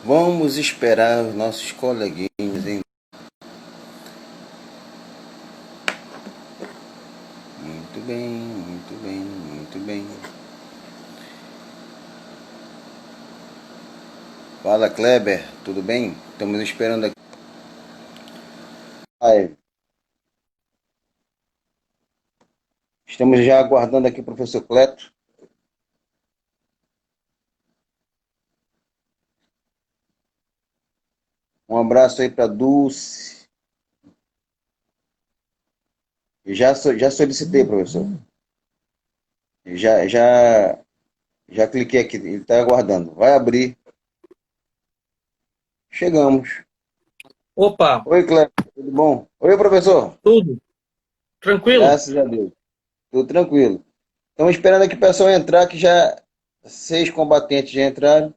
Vamos esperar os nossos coleguinhas, hein? Muito bem, muito bem, muito bem. Fala, Kleber, tudo bem? Estamos esperando aqui. Ai, estamos já aguardando aqui o professor Cleto. Um abraço aí para Dulce. Já solicitei, professor. Já, já, já cliquei aqui, ele está aguardando. Vai abrir. Chegamos. Opa, Oi, Kleber, tudo bom? Oi, professor. tudo tranquilo? Graças a Deus. Tudo tranquilo. Estamos esperando aqui o pessoal entrar, que já 6 combatentes já entraram.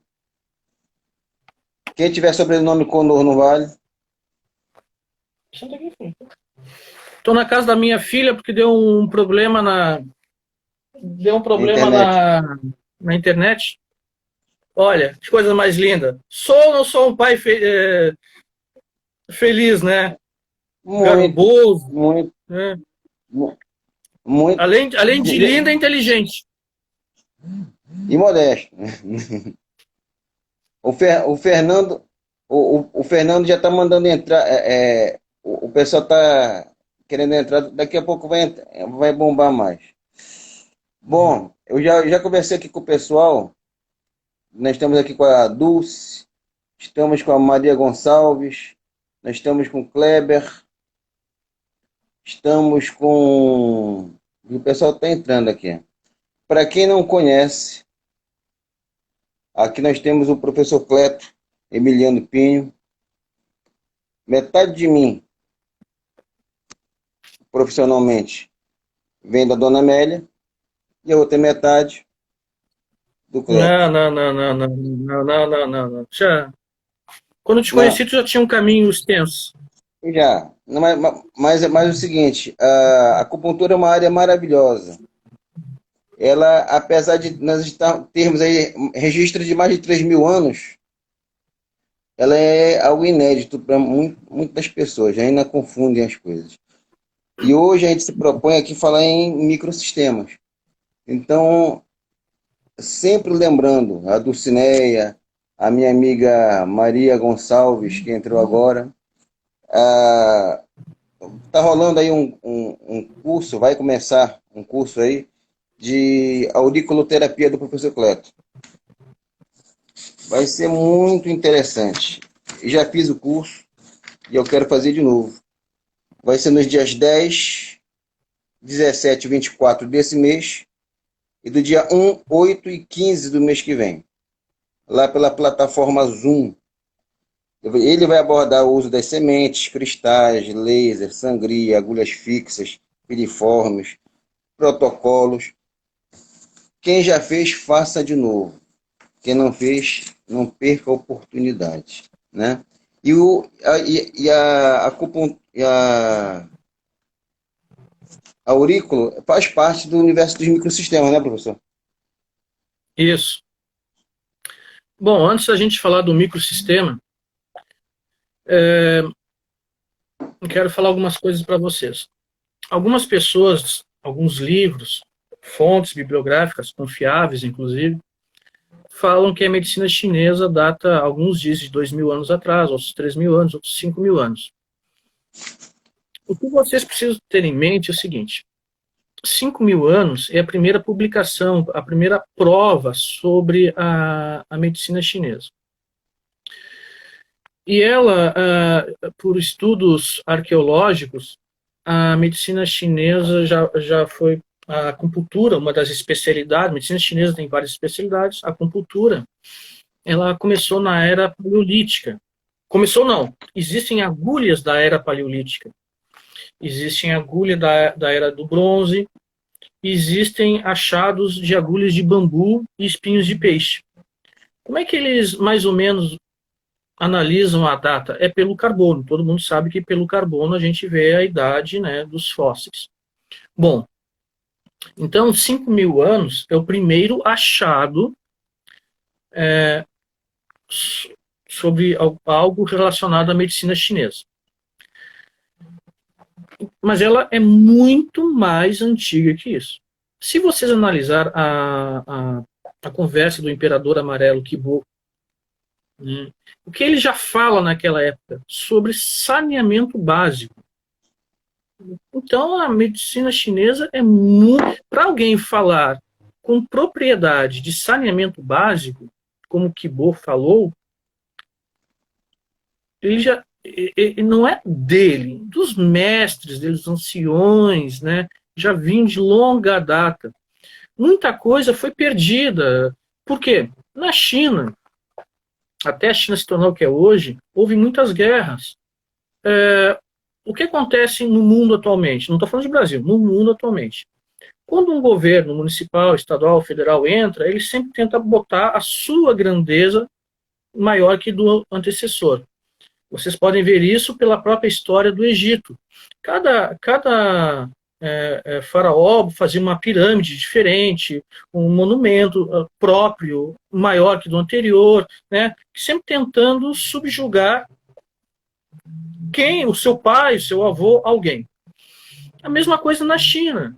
Quem tiver sobrenome Conor não vale. Estou na casa da minha filha porque deu um problema Internet. na internet. Olha, que coisa mais linda. Sou ou não sou um pai feliz, né? Muito, Garboso, muito, né? mu- muito. Além de linda, é inteligente. E modesto. O Fernando, o Fernando já está mandando entrar. O pessoal está querendo entrar. Daqui a pouco vai bombar mais. Bom, eu já conversei aqui com o pessoal. Nós estamos aqui com a Dulce, estamos com a Maria Gonçalves, nós estamos com o Kleber, estamos com. O pessoal está entrando aqui. Para quem não conhece, aqui nós temos o professor Cleto Emiliano Pinho. Metade de mim, profissionalmente, vem da Dona Amélia e a outra metade do Cleto. Não, não, não, não, não, não, não, não, não, não. Quando eu te Não, conheci, tu já tinha um caminho extenso. já. Não, mas é o seguinte, a acupuntura é uma área maravilhosa. Ela, apesar de termos aí registro de mais de 3 mil anos, ela é algo inédito para muitas pessoas, ainda confundem as coisas. E hoje a gente se propõe aqui falar em microsistemas. Então, sempre lembrando a Dulcineia, a minha amiga Maria Gonçalves, que entrou agora, está rolando aí um curso, vai começar um curso aí de auriculoterapia do professor Cleto. Vai ser muito interessante. Já fiz o curso e eu quero fazer de novo. Vai ser nos dias 10, 17 e 24 desse mês e do dia 1, 8 e 15 do mês que vem. Lá pela plataforma Zoom. Ele vai abordar o uso das sementes, cristais, laser, sangria, agulhas fixas, piriformes, protocolos. Quem já fez, faça de novo. Quem não fez, não perca a oportunidade, né? E a aurículo faz parte do universo dos microsistemas, né, professor? Isso. Bom, antes da gente falar do microsistema, eu quero falar algumas coisas para vocês. Algumas pessoas, alguns livros, fontes bibliográficas confiáveis, inclusive, falam que a medicina chinesa data, alguns dizem, de 2.000 anos atrás, outros 3.000 anos, outros 5.000 anos. O que vocês precisam ter em mente é o seguinte: 5.000 anos é a primeira publicação, a primeira prova sobre a medicina chinesa. E ela, por estudos arqueológicos, a medicina chinesa já foi a acupuntura, uma das especialidades. A medicina chinesa tem várias especialidades. A acupuntura, ela começou na era paleolítica. Começou não, existem agulhas da era paleolítica, existem agulha da era do bronze, existem achados de agulhas de bambu e espinhos de peixe. Como é que eles mais ou menos analisam a data? É pelo carbono. Todo mundo sabe que pelo carbono a gente vê a idade, né, dos fósseis. Bom, então 5.000 anos é o primeiro achado sobre algo relacionado à medicina chinesa. Mas ela é muito mais antiga que isso. Se vocês analisar a conversa do Imperador Amarelo Quibo, né, o que ele já fala naquela época sobre saneamento básico. Então, a medicina chinesa é muito... Para alguém falar com propriedade de saneamento básico, como o Quibo falou, ele já não é dele, dos mestres, dos anciões, né? Já vinha de longa data. Muita coisa foi perdida. Por quê? Na China, até a China se tornar o que é hoje, houve muitas guerras. O que acontece no mundo atualmente? Não estou falando de Brasil, no mundo atualmente. Quando um governo municipal, estadual, federal entra, ele sempre tenta botar a sua grandeza maior que do antecessor. Vocês podem ver isso pela própria história do Egito. Cada faraó fazia uma pirâmide diferente, um monumento próprio, maior que do anterior, né? Sempre tentando subjugar quem? O seu pai, o seu avô, alguém. A mesma coisa na China.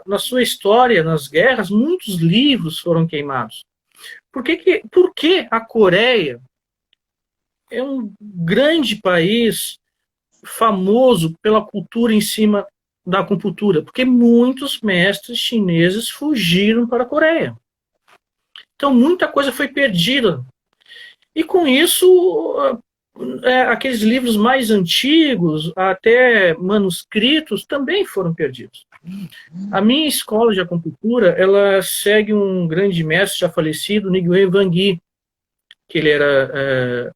Na sua história, nas guerras, muitos livros foram queimados. Por que a Coreia é um grande país famoso pela cultura em cima da acupuntura? Porque muitos mestres chineses fugiram para a Coreia. Então, muita coisa foi perdida. E com isso, aqueles livros mais antigos, até manuscritos, também foram perdidos. A minha escola de acupuntura, ela segue um grande mestre já falecido, Nguyen Van Gui, que ele era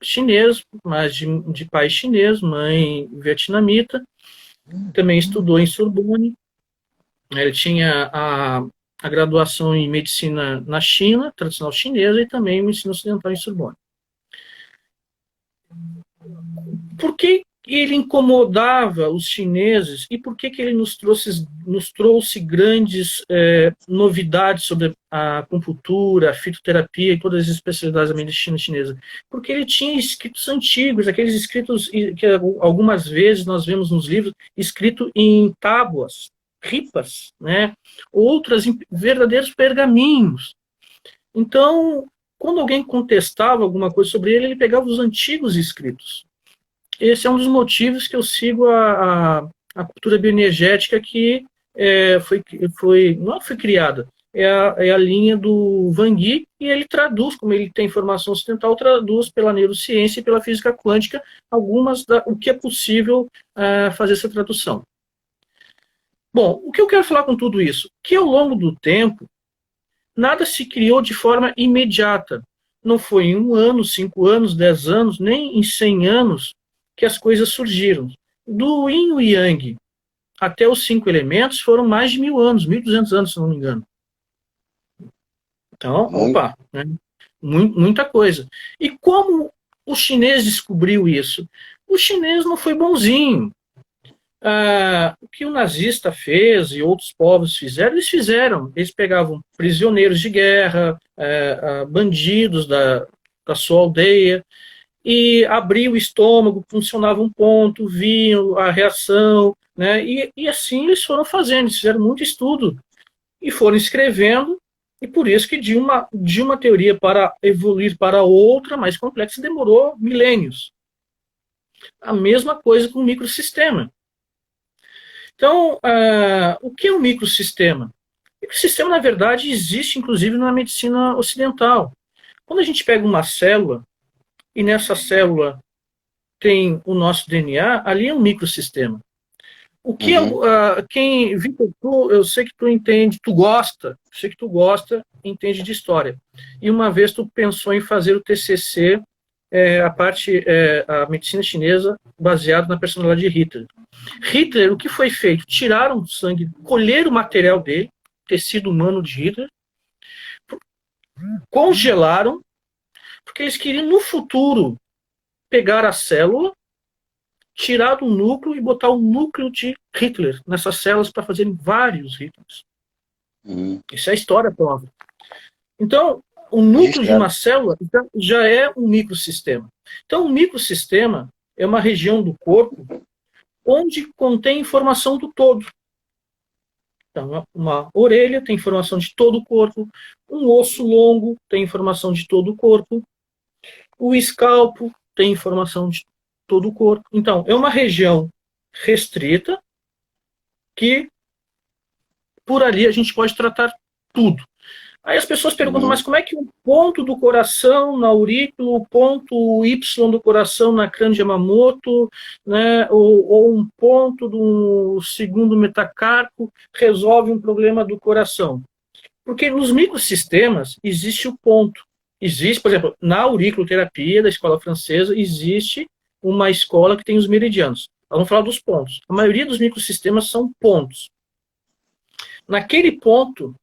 chinês, mas de pai chinês, mãe vietnamita, também estudou em Sorbonne. Ele tinha a graduação em medicina na China, tradicional chinesa, e também medicina ocidental em Sorbonne. Por que ele incomodava os chineses e por que ele nos trouxe grandes novidades sobre a acupuntura, a fitoterapia e todas as especialidades da medicina chinesa? Porque ele tinha escritos antigos, aqueles escritos que algumas vezes nós vemos nos livros, escrito em tábuas, ripas, né? Outras em verdadeiros pergaminhos. Então, quando alguém contestava alguma coisa sobre ele, ele pegava os antigos escritos. Esse é um dos motivos que eu sigo a cultura bioenergética que não foi criada. É a linha do Van Gui, e ele traduz, como ele tem formação ocidental, traduz pela neurociência e pela física quântica o que é possível fazer essa tradução. Bom, o que eu quero falar com tudo isso? Que ao longo do tempo, nada se criou de forma imediata. Não foi em 1 ano, 5 anos, 10 anos, nem em 100 anos que as coisas surgiram. Do Yin e Yang até os 5 elementos foram mais de 1000 anos, 1200 anos, se não me engano. Então, opa, né? Muita coisa. E como o chinês descobriu isso? O chinês não foi bonzinho. O que o nazista fez e outros povos fizeram, eles fizeram. Eles pegavam prisioneiros de guerra, bandidos da sua aldeia, e abria o estômago, funcionava um ponto, viam a reação, né? E assim eles foram fazendo, eles fizeram muito estudo e foram escrevendo, e por isso que de uma teoria para evoluir para outra, mais complexa, demorou milênios. A mesma coisa com o microsistema. Então, o que é um microsistema? O microsistema, na verdade, existe inclusive na medicina ocidental. Quando a gente pega uma célula, e nessa célula tem o nosso DNA, ali é um microsistema. O que Vitor, eu sei que tu entende, entende de história. E uma vez tu pensou em fazer o TCC, a medicina chinesa, baseado na personalidade de Hitler. Hitler, o que foi feito? Tiraram o sangue, colheram o material dele, tecido humano de Hitler, congelaram, porque eles queriam, no futuro, pegar a célula, tirar do núcleo e botar o núcleo de Hitler nessas células para fazerem vários Hitlers. Isso é a história própria. Então, O núcleo de registrado. uma célula então, já é um microsistema. Então, um microsistema é uma região do corpo onde contém informação do todo. Então, uma orelha tem informação de todo o corpo, um osso longo tem informação de todo o corpo, o escalpo tem informação de todo o corpo. Então, é uma região restrita que por ali a gente pode tratar tudo. Aí as pessoas perguntam, mas como é que o ponto do coração na aurícula, o ponto Y do coração na crânio de Yamamoto, né, ou um ponto do segundo metacarpo resolve um problema do coração? Porque nos microsistemas existe o ponto. Existe, por exemplo, na auriculoterapia da escola francesa, existe uma escola que tem os meridianos. Vamos falar dos pontos. A maioria dos microsistemas são pontos. Naquele ponto,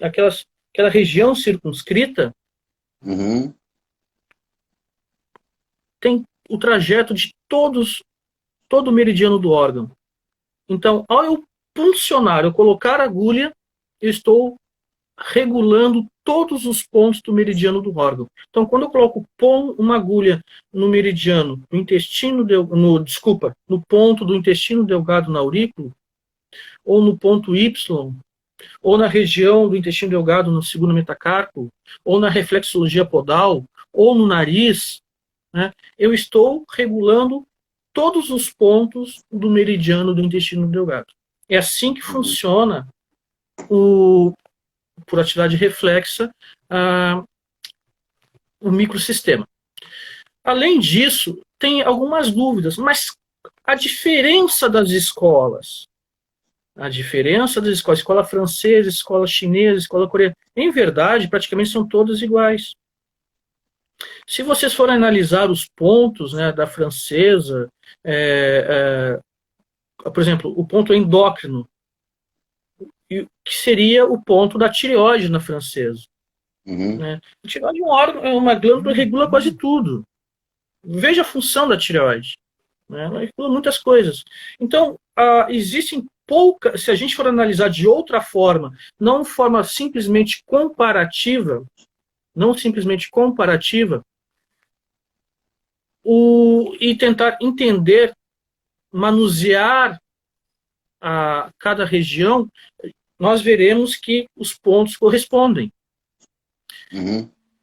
aquela região circunscrita, tem o trajeto de todo o meridiano do órgão. Então, ao eu puncionar, eu colocar a agulha, eu estou regulando todos os pontos do meridiano do órgão. Então, quando eu coloco uma agulha no meridiano, no intestino, no ponto do intestino delgado na aurícula, ou no ponto Y, ou na região do intestino delgado no segundo metacarpo, ou na reflexologia podal, ou no nariz, né, eu estou regulando todos os pontos do meridiano do intestino delgado. É assim que funciona, por atividade reflexa, o microsistema. Além disso, tem algumas dúvidas, mas a diferença das escolas, escola francesa, escola chinesa, escola coreana, em verdade, praticamente são todas iguais. Se vocês forem analisar os pontos, né, da francesa, por exemplo, o ponto endócrino, que seria o ponto da tireoide na francesa. Né? A tireoide é um órgão, é uma glândula que regula quase tudo. Veja a função da tireoide. Né? Ela regula muitas coisas. Então, existem poucas, se a gente for analisar de outra forma, não de forma simplesmente comparativa, e tentar entender, manusear a cada região, nós veremos que os pontos correspondem.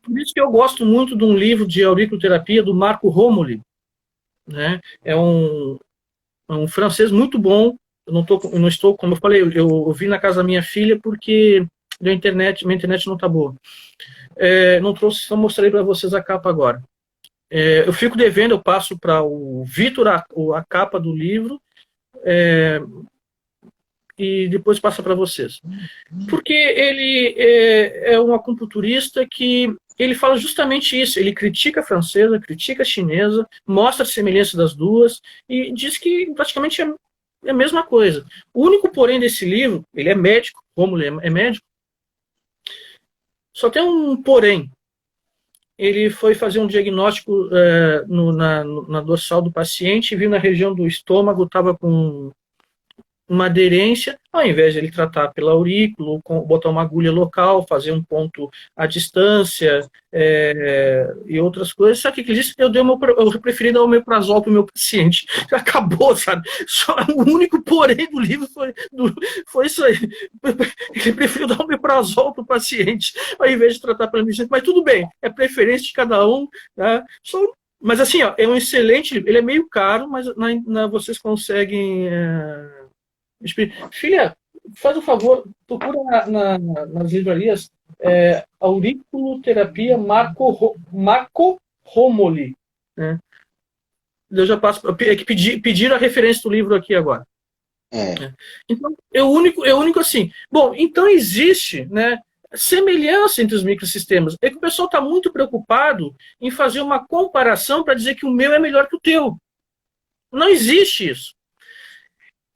Por isso que eu gosto muito de um livro de auriculoterapia do Marco Romoli. Né? É um francês muito bom. Eu não estou, como eu falei, eu vi na casa da minha filha porque minha internet não está boa. Não trouxe, só mostrarei para vocês a capa agora. Eu fico devendo, eu passo para o Vitor a capa do livro e depois passa para vocês. Porque ele é um acupunturista que ele fala justamente isso. Ele critica a francesa, critica a chinesa, mostra a semelhança das duas e diz que praticamente é a mesma coisa. O único porém desse livro, ele é médico, como ele é médico, só tem um porém. Ele foi fazer um diagnóstico na dorsal do paciente, viu na região do estômago, estava com uma aderência, ao invés de ele tratar pela aurícula, botar uma agulha local, fazer um ponto à distância e outras coisas, sabe o que ele disse? Eu preferi dar o omeprazol para o meu paciente. Acabou, sabe? Só, o único porém do livro foi isso aí. Ele preferiu dar o omeprazol para o paciente, ao invés de tratar pela medicina. Mas tudo bem, é preferência de cada um. Tá? Mas assim, ó, é um excelente livro. Ele é meio caro, mas vocês conseguem... Filha, faz um favor, procura nas livrarias auriculoterapia Marco Romoli. Né? Eu já passo. É que pediram a referência do livro aqui agora. Então, é o único assim. Bom, então existe, né, semelhança entre os microsistemas. É que o pessoal está muito preocupado em fazer uma comparação para dizer que o meu é melhor que o teu. Não existe isso.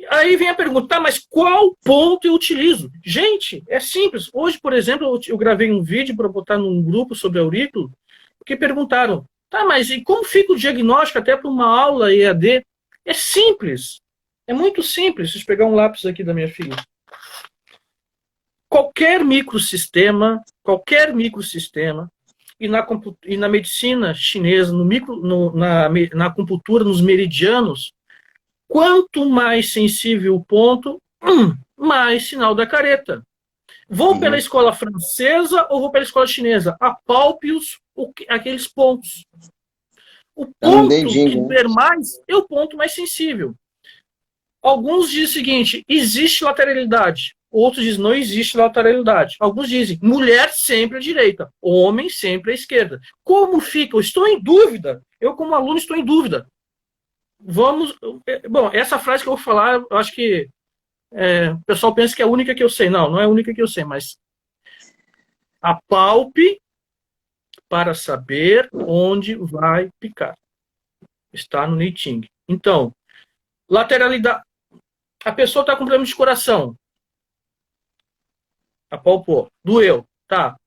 Aí vem a pergunta, tá, mas qual ponto eu utilizo? Gente, é simples. Hoje, por exemplo, eu gravei um vídeo para botar num grupo sobre aurículo, porque perguntaram, tá, mas e como fica o diagnóstico até para uma aula EAD? É simples. É muito simples. Deixa eu pegar um lápis aqui da minha filha. qualquer microsistema, e na medicina chinesa, na acupuntura, nos meridianos, quanto mais sensível o ponto, mais sinal da careta. Vou pela escola francesa ou vou pela escola chinesa? Apalpe-os aqueles pontos. O ponto que doer mais é o ponto mais sensível. Alguns dizem o seguinte, existe lateralidade. Outros dizem, não existe lateralidade. Alguns dizem, mulher sempre à direita, homem sempre à esquerda. Como fica? Eu estou em dúvida. Eu, como aluno, estou em dúvida. Bom, essa frase que eu vou falar, eu acho que o pessoal pensa que é a única que eu sei. Não, não é a única que eu sei, mas apalpe para saber onde vai picar. Está no Neiting. Então, lateralidade. A pessoa está com problema de coração. Apalpou. Doeu. Tá.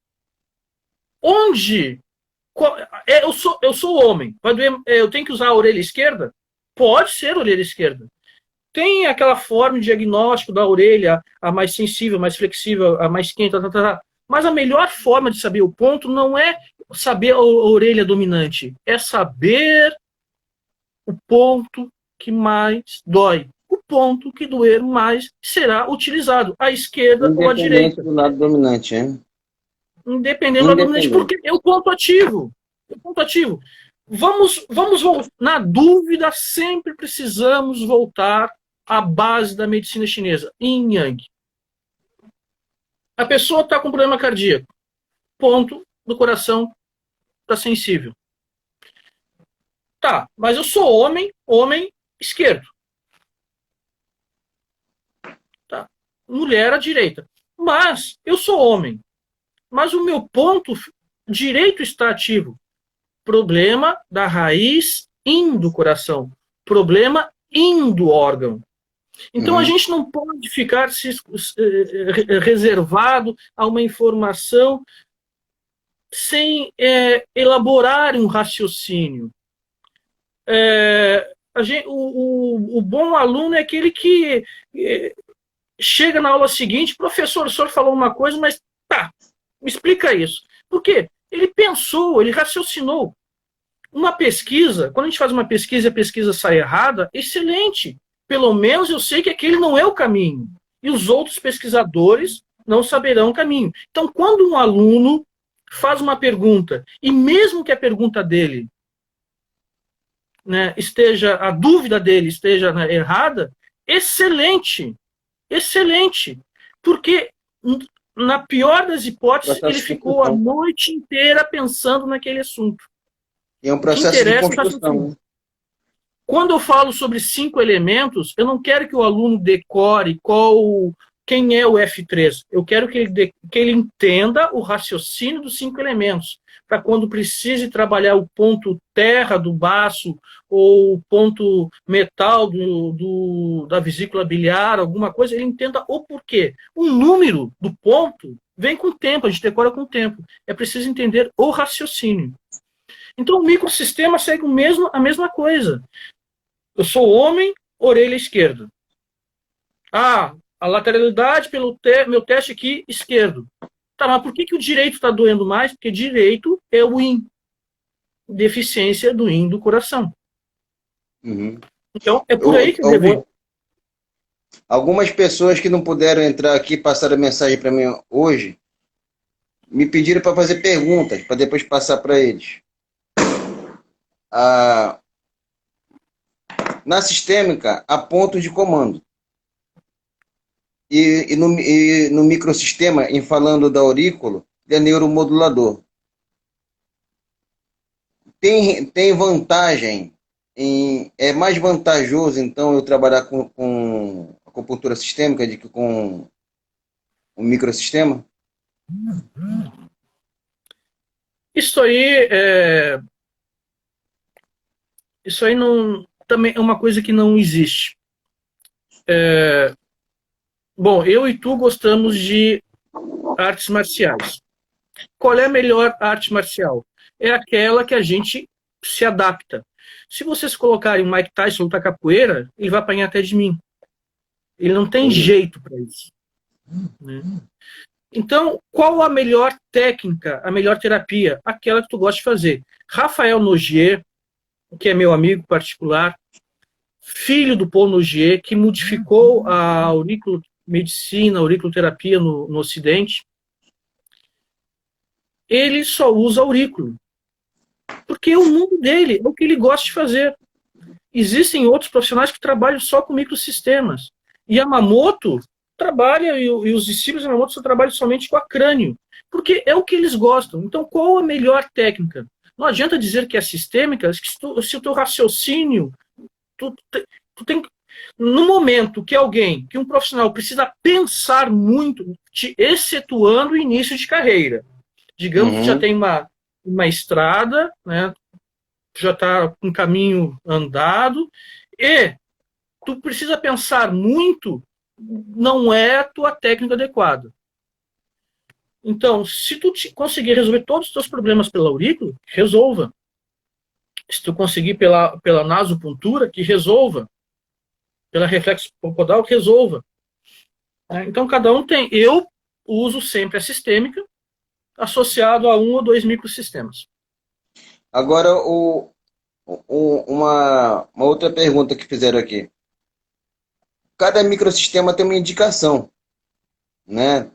Onde? Eu sou homem. Vai doer, eu tenho que usar a orelha esquerda? Pode ser a orelha esquerda. Tem aquela forma de diagnóstico da orelha, a mais sensível, a mais flexível, a mais quente, mas a melhor forma de saber o ponto não é saber a orelha dominante, é saber o ponto que mais dói. O ponto que doer mais será utilizado, a esquerda ou a direita. Do lado dominante, hein? Independente do lado dominante, porque é o ponto ativo. É o ponto ativo. Vamos voltar. Na dúvida, sempre precisamos voltar à base da medicina chinesa, Yin Yang. A pessoa está com problema cardíaco. Ponto do coração está sensível. Tá, mas eu sou homem esquerdo. Tá. Mulher à direita. Mas eu sou homem. Mas o meu ponto direito está ativo. Problema da raiz Yin do coração. Problema Yin do órgão. Então a gente não pode ficar reservado a uma informação sem elaborar um raciocínio. O bom aluno é aquele que chega na aula seguinte, professor, o senhor falou uma coisa, mas tá, me explica isso. Por quê? Ele pensou, ele raciocinou. Uma pesquisa, quando a gente faz uma pesquisa e a pesquisa sai errada, excelente. Pelo menos eu sei que aquele não é o caminho. E os outros pesquisadores não saberão o caminho. Então, quando um aluno faz uma pergunta, e mesmo que a pergunta dele, né, a dúvida dele esteja, né, errada, excelente. Excelente. Porque, na pior das hipóteses, ele ficou a noite inteira pensando naquele assunto. E é um processo de construção. Quando eu falo sobre 5 elementos, eu não quero que o aluno decore quem é o F3. Eu quero que ele entenda o raciocínio dos 5 elementos. Para quando precise trabalhar o ponto terra do baço ou o ponto metal da vesícula biliar, alguma coisa, ele entenda o porquê. O número do ponto vem com o tempo, a gente decora com o tempo. É preciso entender o raciocínio. Então o microsistema segue a mesma coisa. Eu sou homem, orelha esquerda. A lateralidade pelo meu teste aqui, esquerdo. Tá, mas por que o direito está doendo mais? Porque direito é o Yin. Deficiência do Yin do coração. Então, é por aí que deve. Algumas pessoas que não puderam entrar aqui passaram mensagem para mim hoje, me pediram para fazer perguntas, para depois passar para eles. Na sistêmica, há pontos de comando. E no microsistema, em falando da aurícula, é neuromodulador. Tem vantagem, é mais vantajoso, então, eu trabalhar com acupuntura sistêmica do que com o microsistema? Isso aí não, também é uma coisa que não existe. Bom, eu e tu gostamos de artes marciais. Qual é a melhor arte marcial? É aquela que a gente se adapta. Se vocês colocarem o Mike Tyson lutar capoeira, ele vai apanhar até de mim. Ele não tem jeito para isso. né? Então, qual a melhor técnica, a melhor terapia? Aquela que tu gosta de fazer. Rafael Nogier, que é meu amigo particular, filho do Paul Nogier, que modificou a auriculomedicina, a auriculoterapia no Ocidente, ele só usa aurículo. Porque é o mundo dele, é o que ele gosta de fazer. Existem outros profissionais que trabalham só com microsistemas. Yamamoto trabalha, e os discípulos de Yamamoto só trabalham somente com a crânio, porque é o que eles gostam. Então, qual a melhor técnica? Não adianta dizer que é sistêmica, se o teu raciocínio, tu tem, no momento que que um profissional precisa pensar muito, excetuando o início de carreira. Digamos que já tem uma estrada, né? Já está com um caminho andado, e tu precisa pensar muito, não é a tua técnica adequada. Então, se tu conseguir resolver todos os teus problemas pela aurícula, resolva. Se tu conseguir pela nasopuntura, que resolva. Pela reflexo podal, resolva. Então, cada um tem. Eu uso sempre a sistêmica, associado a 1 ou 2 microsistemas. Agora, uma outra pergunta que fizeram aqui. Cada microsistema tem uma indicação, né?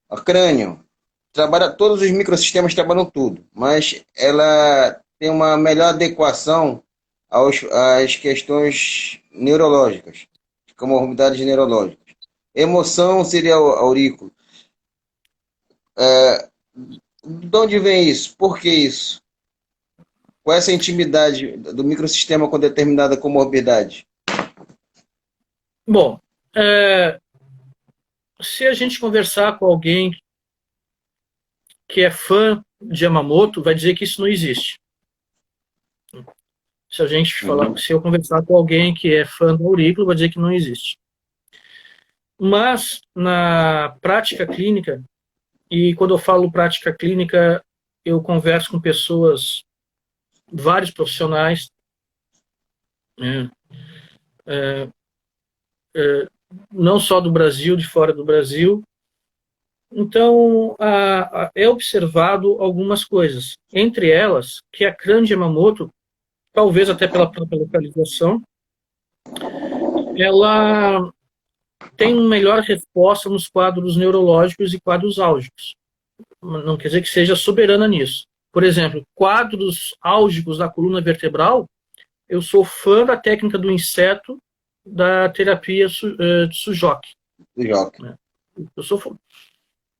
A crânio trabalha, todos os microsistemas trabalham tudo, mas ela tem uma melhor adequação às questões neurológicas, comorbidades neurológicas. Emoção seria o aurículo. De onde vem isso? Por que isso? Qual é essa intimidade do microsistema com determinada comorbidade? Bom, se a gente conversar com alguém que é fã de Yamamoto, vai dizer que isso não existe. Se a gente falar, se eu conversar com alguém que é fã do aurículo, vai dizer que não existe. Mas na prática clínica, e quando eu falo prática clínica, eu converso com pessoas, vários profissionais, não só do Brasil, de fora do Brasil. Então, é observado algumas coisas. Entre elas, que a crânio de Yamamoto, talvez até pela própria localização, ela tem uma melhor resposta nos quadros neurológicos e quadros álgicos. Não quer dizer que seja soberana nisso. Por exemplo, quadros álgicos da coluna vertebral, eu sou fã da técnica do inseto da terapia de Sujoki. Eu sou fã.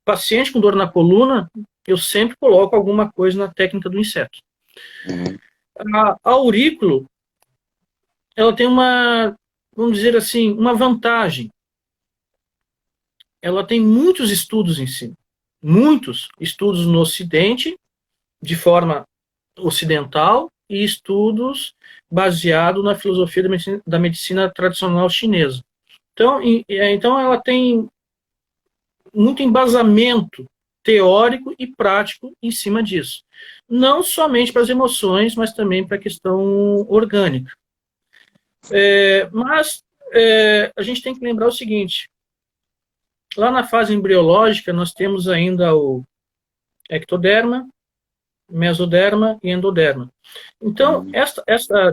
Paciente com dor na coluna, eu sempre coloco alguma coisa na técnica do inseto. A aurículo, ela tem vamos dizer assim, uma vantagem. Ela tem muitos estudos em si. Muitos estudos no Ocidente, de forma ocidental, e estudos baseados na filosofia da medicina tradicional chinesa. Então ela tem muito embasamento teórico e prático em cima disso. Não somente para as emoções, mas também para a questão orgânica. Mas a gente tem que lembrar o seguinte: lá na fase embriológica, nós temos ainda o ectoderma, mesoderma e endoderma. Então,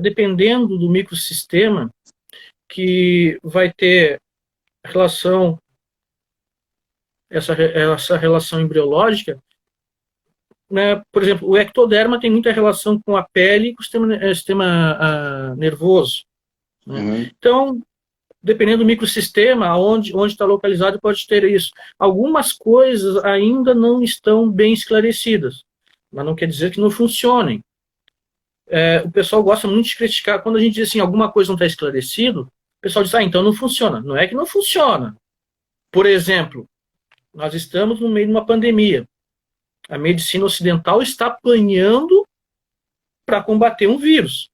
dependendo do microsistema, que vai ter essa relação embriológica, né? Por exemplo, o ectoderma tem muita relação com a pele e com o sistema nervoso. Né? Então, dependendo do microsistema, onde está localizado, pode ter isso. Algumas coisas ainda não estão bem esclarecidas, mas não quer dizer que não funcionem. O pessoal gosta muito de criticar. Quando a gente diz assim, alguma coisa não está esclarecido, o pessoal diz, então não funciona. Não é que não funciona. Por exemplo, nós estamos no meio de uma pandemia. A medicina ocidental está apanhando para combater um vírus.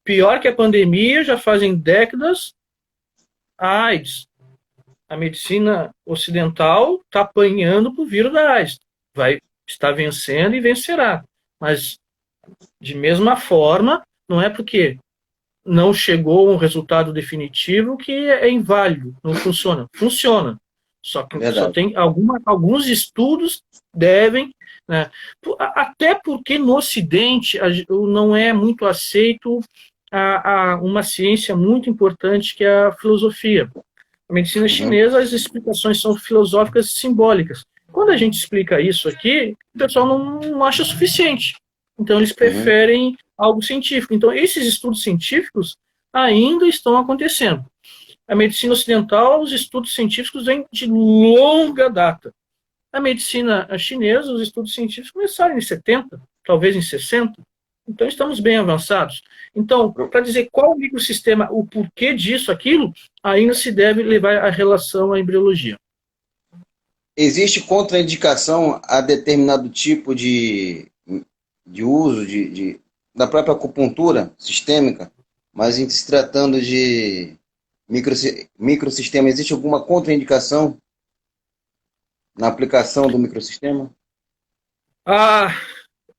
Pior que a pandemia, já fazem décadas, a AIDS. A medicina ocidental está apanhando para o vírus da AIDS. Está vencendo e vencerá. Mas, de mesma forma, não é porque não chegou a um resultado definitivo que é inválido, não funciona. Funciona. Só que só tem alguns estudos devem, né, até porque no Ocidente não é muito aceito uma ciência muito importante que é a filosofia. A medicina chinesa, as explicações são filosóficas e simbólicas. Quando a gente explica isso aqui, o pessoal não acha suficiente. Então, eles preferem algo científico. Então, esses estudos científicos ainda estão acontecendo. A medicina ocidental, os estudos científicos vêm de longa data. A medicina chinesa, os estudos científicos começaram em 70, talvez em 60. Então, estamos bem avançados. Então, para dizer qual microsistema, o porquê disso, aquilo, ainda se deve levar a relação à embriologia. Existe contraindicação a determinado tipo de uso da própria acupuntura sistêmica, mas em se tratando de microsistema, existe alguma contraindicação na aplicação do microsistema?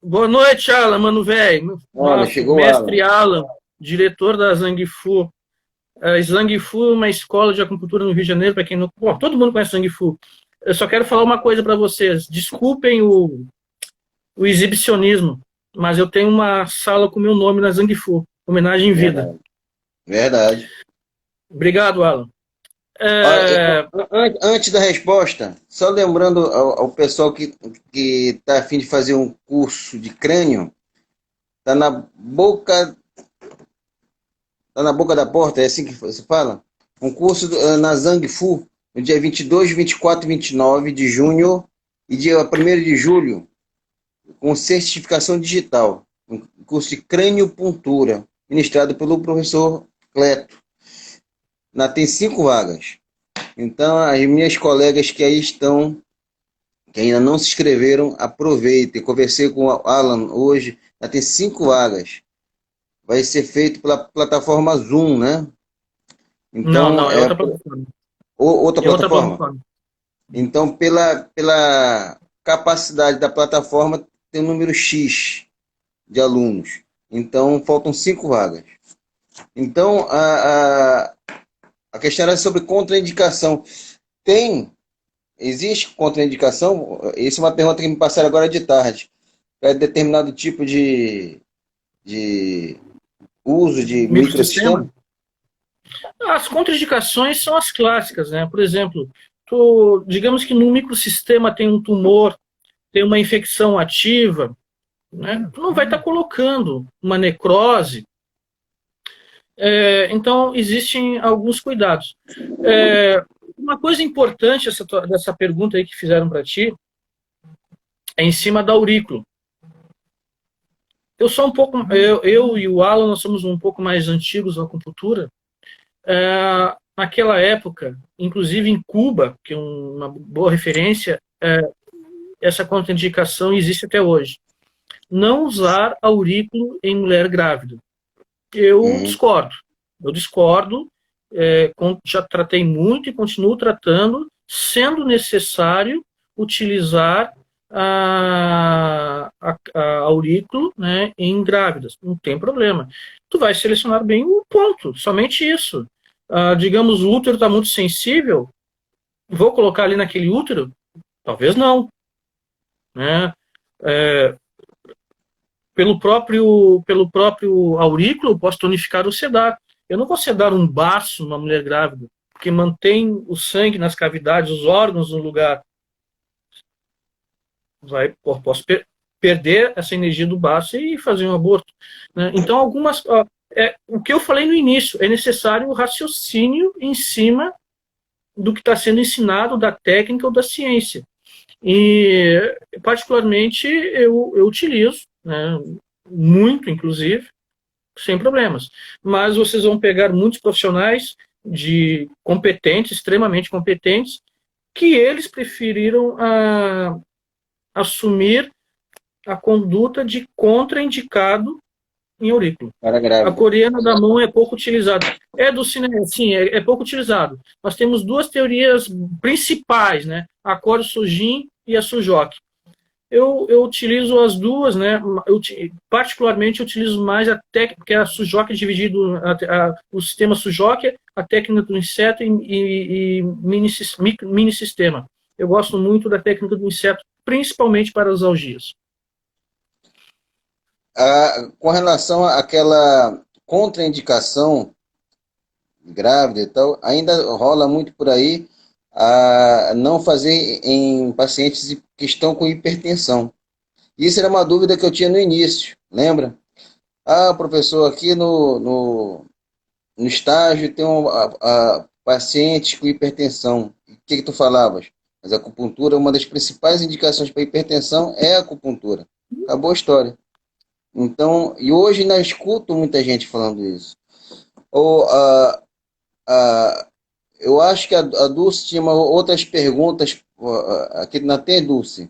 Boa noite, Alan, mano velho. Olha, chegou mestre Alan, diretor da Zhang Fu. A Zhang Fu é uma escola de acupuntura no Rio de Janeiro, para quem não... Bom, todo mundo conhece Zhang Fu. Eu só quero falar uma coisa para vocês. Desculpem o exibicionismo, mas eu tenho uma sala com meu nome na Zhang Fu. Homenagem em vida. Verdade. Obrigado, Alan. Antes da resposta, só lembrando ao pessoal que está a fim de fazer um curso de crânio, está na boca da porta, é assim que você fala? Um curso na Zhang Fu, no dia 22, 24 e 29 de junho e dia 1º de julho, com certificação digital. Um curso de crânio-puntura, ministrado pelo professor Cleto. Tem 5 vagas. Então, as minhas colegas que aí estão, que ainda não se inscreveram, aproveitem. Conversei com o Alan hoje, tem 5 vagas. Vai ser feito pela plataforma Zoom, né? Então, não, é outra plataforma. Outra plataforma? Então, pela capacidade da plataforma, tem um número X de alunos. Então, faltam 5 vagas. Então, a questão era sobre contraindicação. Existe contraindicação? Isso é uma pergunta que me passaram agora de tarde. É determinado tipo de uso de microsistema? As contraindicações são as clássicas, né? Por exemplo, digamos que no microsistema tem um tumor, tem uma infecção ativa, né? Tu não vai estar colocando uma necrose. Então, existem alguns cuidados. Uma coisa importante dessa pergunta aí que fizeram para ti é em cima da aurícula. Eu e o Alan, nós somos um pouco mais antigos na acupuntura. Naquela época, inclusive em Cuba, que é uma boa referência, essa contraindicação existe até hoje. Não usar aurículo em mulher grávida. Eu discordo, já tratei muito e continuo tratando, sendo necessário utilizar a aurículo, né, em grávidas, não tem problema. Tu vai selecionar bem o ponto, somente isso. Digamos, o útero está muito sensível, vou colocar ali naquele útero? Talvez não. Né? Pelo próprio aurículo, eu posso tonificar ou sedar. Eu não vou sedar um baço numa mulher grávida, porque mantém o sangue nas cavidades, os órgãos no lugar. Posso perder essa energia do baço e fazer um aborto. Né? Então, o que eu falei no início, é necessário o raciocínio em cima do que está sendo ensinado, da técnica ou da ciência. E, particularmente, eu utilizo, né, muito, inclusive, sem problemas. Mas vocês vão pegar muitos profissionais extremamente competentes, que eles preferiram assumir a conduta de contraindicado em aurículo. A coreana da mão é pouco utilizada. Do cinema, sim, é pouco utilizado. Nós temos 2 teorias principais, né? A Koro Sojin e a Sujoki. eu utilizo as duas, né? Particularmente, eu utilizo mais a técnica, que é a Sujoca dividido, o sistema Sujoca, a técnica do inseto e mini sistema. Eu gosto muito da técnica do inseto, principalmente para as algias. Com relação àquela contraindicação grávida e tal, ainda rola muito por aí a não fazer em pacientes que estão com hipertensão. Isso era uma dúvida que eu tinha no início, lembra? Ah, professor, aqui no estágio tem pacientes com hipertensão. O que tu falavas? Mas a acupuntura, uma das principais indicações para hipertensão é a acupuntura. Acabou a história. Então, e hoje ainda escuto muita gente falando isso. Ou, eu acho que a Dulce tinha outras perguntas, aqui na tem, Dulce.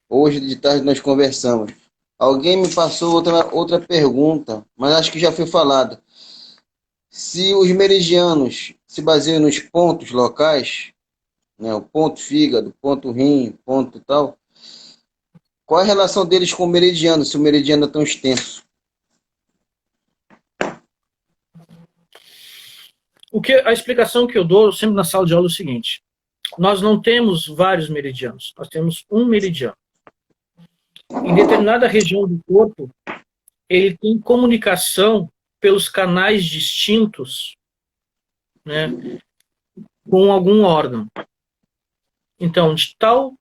Hoje de tarde nós conversamos. Alguém me passou outra pergunta, mas acho que já foi falado. Se os meridianos se baseiam nos pontos locais, né, o ponto fígado, ponto rim, ponto tal, qual a relação deles com o meridiano, se o meridiano é tão extenso? A explicação que eu dou sempre na sala de aula é o seguinte: nós não temos vários meridianos, nós temos um meridiano. Em determinada região do corpo, ele tem comunicação pelos canais distintos, né, com algum órgão. Então, de tal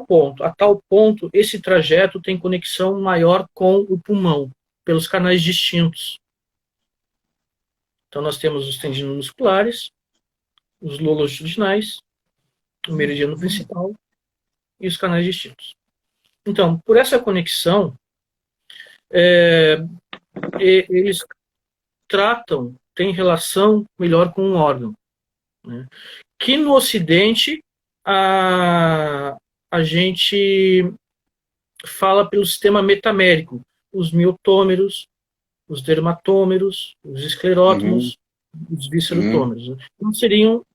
ponto a tal ponto, esse trajeto tem conexão maior com o pulmão, pelos canais distintos. Então, nós temos os tendinos musculares, os longitudinais, o meridiano principal e os canais distintos. Então, por essa conexão, eles têm relação melhor com o órgão, né? Que no Ocidente a gente fala pelo sistema metamérico, os miotômeros, os dermatômeros, os esclerótomos, os viscerotômeros. Então seriam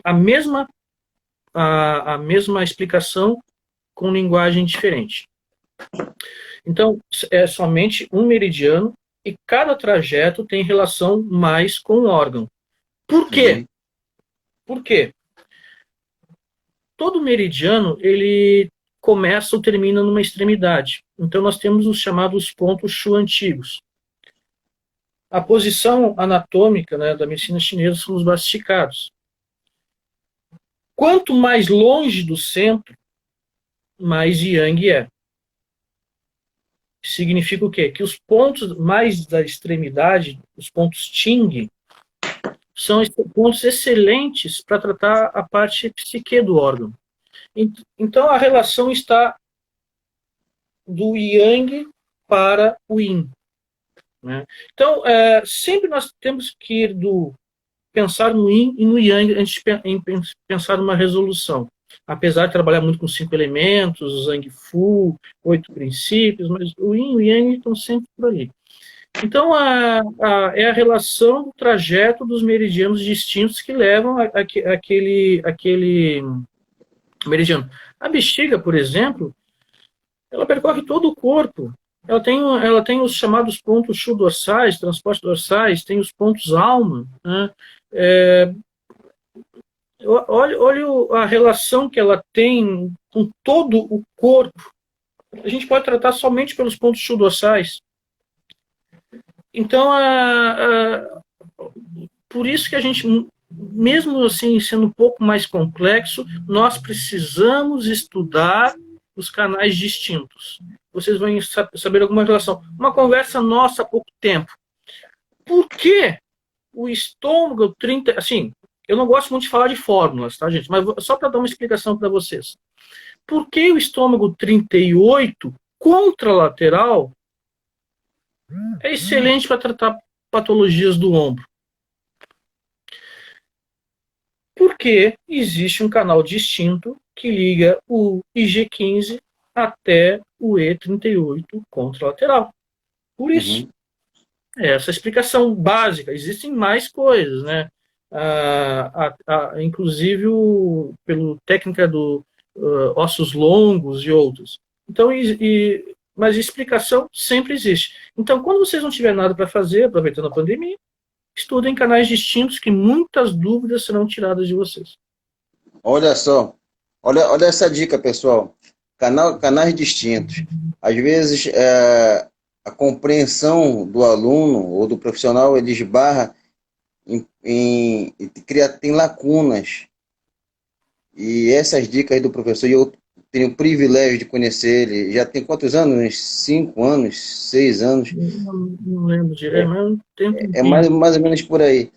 a mesma explicação com linguagem diferente. Então, é somente um meridiano e cada trajeto tem relação mais com o órgão. Por quê? Por quê? Todo meridiano, ele começa ou termina numa extremidade. Então, nós temos os chamados pontos Shu antigos. A posição anatômica, né, da medicina chinesa são os braços esticados. Quanto mais longe do centro, mais yang é. Significa o quê? Que os pontos mais da extremidade, os pontos Qing, são pontos excelentes para tratar a parte psique do órgão. Então, a relação está do Yang para o Yin, né? Então, sempre nós temos que ir pensar no Yin e no Yang antes de pensar numa resolução. Apesar de trabalhar muito com 5 elementos, o Zhang Fu, 8 princípios, mas o Yin e o Yang estão sempre por ali. Então, é a relação do trajeto dos meridianos distintos que levam aquele meridiano. A bexiga, por exemplo, ela percorre todo o corpo. Ela tem os chamados pontos Shu dorsais, transporte dorsais, tem os pontos alma, né? Olha a relação que ela tem com todo o corpo. A gente pode tratar somente pelos pontos Shu dorsais. Então, por isso que a gente, mesmo assim sendo um pouco mais complexo, nós precisamos estudar os canais distintos. Vocês vão saber alguma relação. Uma conversa nossa há pouco tempo. Por que o estômago 30... Assim, eu não gosto muito de falar de fórmulas, tá, gente? Mas só para dar uma explicação para vocês. Por que o estômago 38 contralateral é excelente para tratar patologias do ombro? Porque existe um canal distinto que liga o IG15 até o E38 contralateral. Por isso, essa explicação básica. Existem mais coisas, né? Inclusive, pela técnica ossos longos e outros. Então, mas explicação sempre existe. Então, quando vocês não tiverem nada para fazer, aproveitando a pandemia, estudem canais distintos que muitas dúvidas serão tiradas de vocês. Olha só, olha essa dica, pessoal. Canais distintos. Às vezes, a compreensão do aluno ou do profissional, ele esbarra tem lacunas. E essas dicas do professor, eu tenho o privilégio de conhecer ele. Já tem quantos anos? Uns 5 anos, 6 anos. Não lembro direito, mas eu tenho um É tempinho. mais ou menos por aí.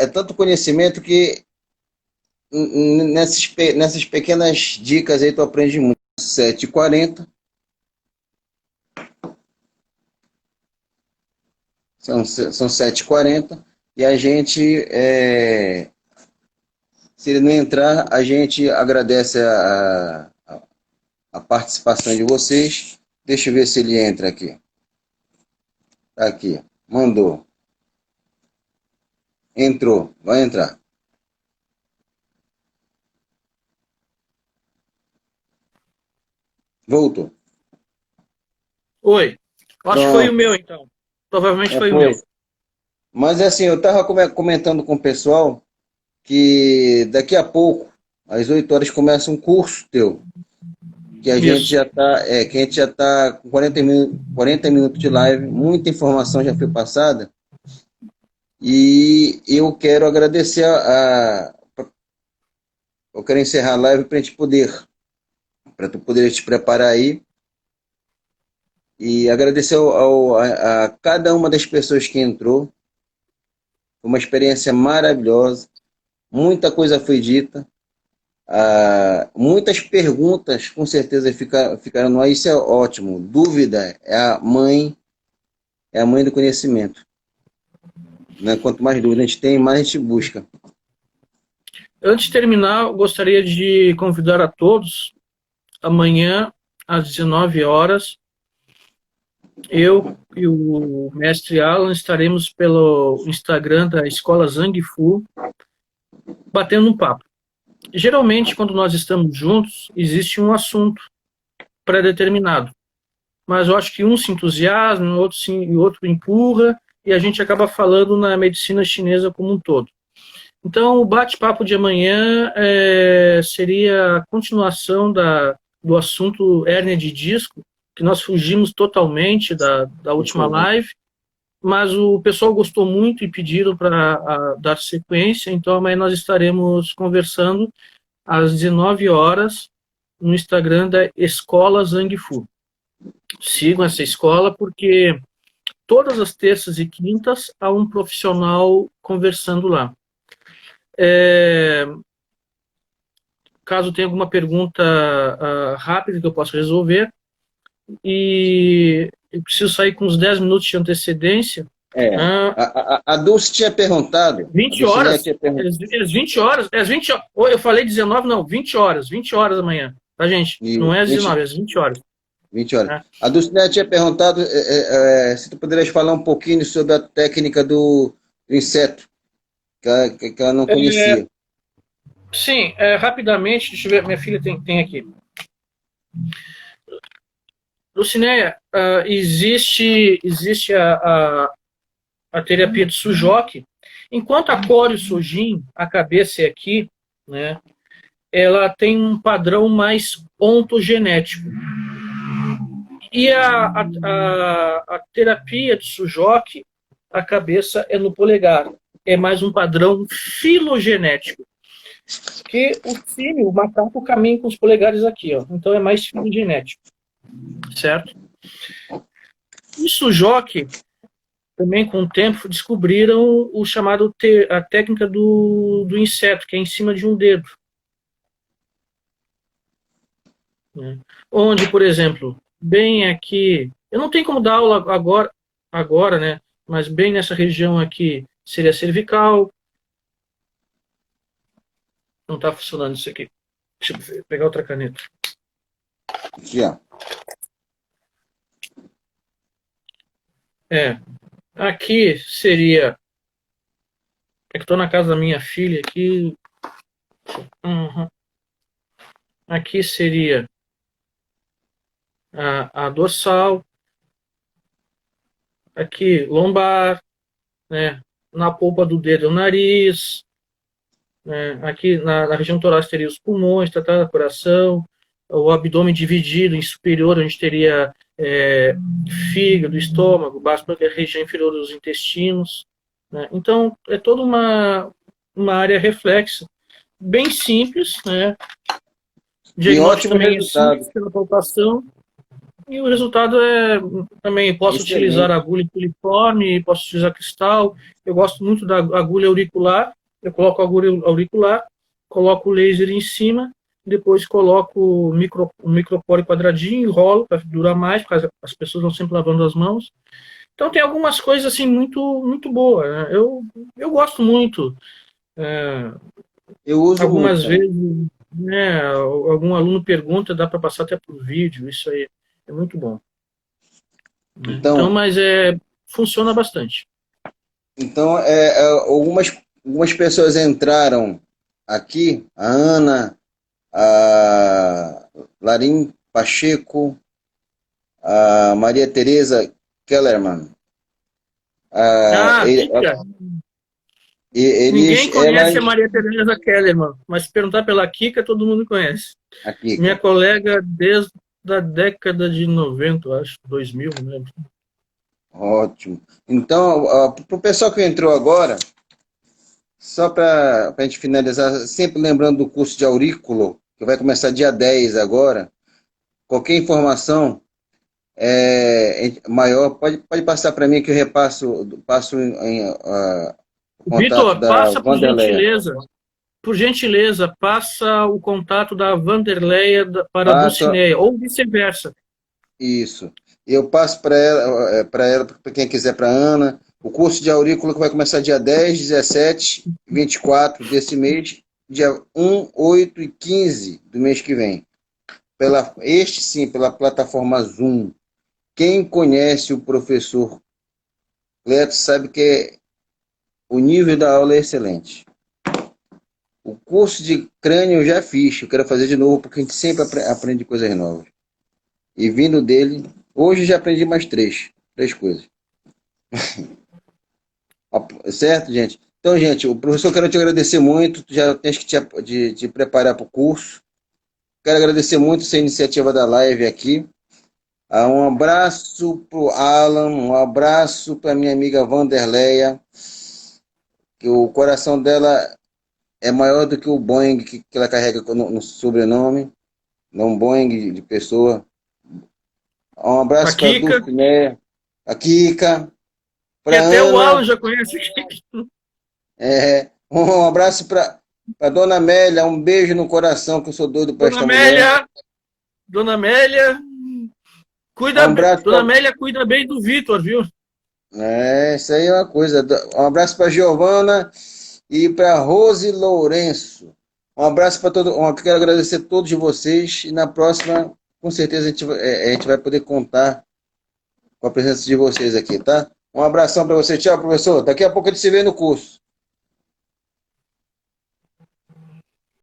É tanto conhecimento que nessas pequenas dicas aí tu aprende muito. 7h40. São 7h40. E a gente, se ele não entrar, a gente agradece a participação de vocês. Deixa eu ver se ele entra aqui. Tá aqui. Mandou. Entrou. Vai entrar. Voltou. Oi. Acho que foi o Pronto. meu, então. Provavelmente foi o Foi. meu. Mas assim, eu estava comentando com o pessoal que daqui a pouco, às 8 horas, começa um curso teu. Que a gente Isso. já está que a gente já tá com 40 minutos de live, muita informação já foi passada. E eu quero agradecer eu quero encerrar a live para tu poder te preparar aí e agradecer a cada uma das pessoas que entrou. Foi uma experiência maravilhosa, muita coisa foi dita, muitas perguntas com certeza ficaram no ar, isso é ótimo. Dúvida é a mãe do conhecimento. Né? Quanto mais dúvida a gente tem, mais a gente busca. Antes de terminar, eu gostaria de convidar a todos, amanhã, às 19 horas, eu e o mestre Alan estaremos pelo Instagram da Escola Zhang Fu, batendo um papo. Geralmente, quando nós estamos juntos, existe um assunto pré-determinado. Mas eu acho que um se entusiasma, o outro empurra, e a gente acaba falando na medicina chinesa como um todo. Então, o bate-papo de amanhã seria a continuação do assunto hérnia de disco, que nós fugimos totalmente da última live, mas o pessoal gostou muito e pediram para dar sequência, então amanhã nós estaremos conversando às 19 horas no Instagram da Escola Zhang Fu. Sigam essa escola porque todas as terças e quintas há um profissional conversando lá. Caso tenha alguma pergunta rápida que eu possa resolver, e eu preciso sair com uns 10 minutos de antecedência. A Dulce tinha perguntado. 20 horas. Às 20 horas. Eu falei 19, não, 20 horas. 20 horas amanhã, tá, gente? Não é às 19, é às 20 horas. 20 horas. A Dulcinea tinha perguntado se tu poderias falar um pouquinho sobre a técnica do inseto, que ela não conhecia. Sim, rapidamente, deixa eu ver, minha filha tem aqui. Dulcinea, existe a terapia de Sujoki. Enquanto a Core Sojin, a cabeça é aqui, né, ela tem um padrão mais ontogenético. E a terapia de Sujoki, a cabeça é no polegar. É mais um padrão filogenético. Porque o macaco caminha com os polegares aqui, ó. Então é mais filogenético. Certo? E Sujoki, também com o tempo, descobriram o chamado a técnica do inseto, que é em cima de um dedo. Onde, por exemplo, bem aqui, eu não tenho como dar aula agora, né? Mas bem nessa região aqui seria cervical. Não está funcionando isso aqui. Deixa eu pegar outra caneta. Aqui, ó. Aqui seria. É que estou na casa da minha filha aqui. Uhum. Aqui seria a dorsal, aqui lombar, né? Na polpa do dedo é o nariz, né? Aqui na região torácica teria os pulmões, tá? Coração, o abdômen dividido em superior, onde teria fígado, estômago, baixo, a região inferior dos intestinos, né? Então, é toda uma área reflexa, bem simples, né? O E diagnóstico ótimo também é resultado. simples pela palpação, e o resultado também posso utilizar Excelente. agulha filiforme, posso utilizar cristal. Eu gosto muito da agulha auricular. Eu coloco a agulha auricular, coloco o laser em cima, depois coloco o micropore quadradinho, enrolo para durar mais, porque as pessoas vão sempre lavando as mãos. Então tem algumas coisas assim muito boas, né? Eu gosto muito. É, Eu uso muito algumas também. vezes, né, algum aluno pergunta, dá para passar até por vídeo, isso aí é muito bom. Né? Então, Então, mas funciona bastante. então algumas pessoas entraram aqui, a Ana, a Larim Pacheco, a Maria Tereza Kellerman. Ah, Ele- Kika. eles, Ninguém conhece a elas, Maria Tereza Kellerman, mas se perguntar pela Kika, todo mundo conhece. aqui, Minha cara. colega desde a década de 90, acho, 2000, não lembro. Ótimo. Então, para o pessoal que entrou agora, só para a gente finalizar, sempre lembrando do curso de aurículo, que vai começar dia 10 agora, qualquer informação maior, pode passar para mim que eu passo o contato Vitor, da passa Vanderleia. por gentileza, passa o contato da Vanderleia para a Passo Dulcineia, ou vice-versa. isso. Eu passo para quem quiser, para Ana, o curso de aurículo que vai começar dia 10, 17, 24 desse mês, dia 1, 8 e 15 do mês que vem. Este sim, pela plataforma Zoom. Quem conhece o professor Cleto sabe que o nível da aula é excelente. O curso de crânio eu já fiz, eu quero fazer de novo, porque a gente sempre aprende coisas novas. E vindo dele, hoje já aprendi mais três coisas. Certo, gente? Então, gente, o professor, quero te agradecer muito, tu já tens que te preparar para o curso. Quero agradecer muito essa iniciativa da live aqui. Um abraço para o Alan, um abraço para minha amiga Vanderleia, que o coração dela é maior do que o Boeing que ela carrega no sobrenome, não um Boeing de pessoa. Um A abraço para a Kika, Dulciné, a Kika, e para a até o Alan Ana, já conhece a Kika. um abraço para a Dona Amélia, um beijo no coração, que eu sou doido para Dona esta mulher. Amélia, Dona Amélia, Um abraço Dona para. Amélia cuida bem do Vitor, viu? Isso aí é uma coisa. Um abraço para Giovana e para Rose Lourenço. Um abraço para todo. Quero agradecer a todos vocês e na próxima, com certeza, a gente vai poder contar com a presença de vocês aqui, tá? Um abração para você. Tchau, professor. Daqui a pouco a gente se vê no curso.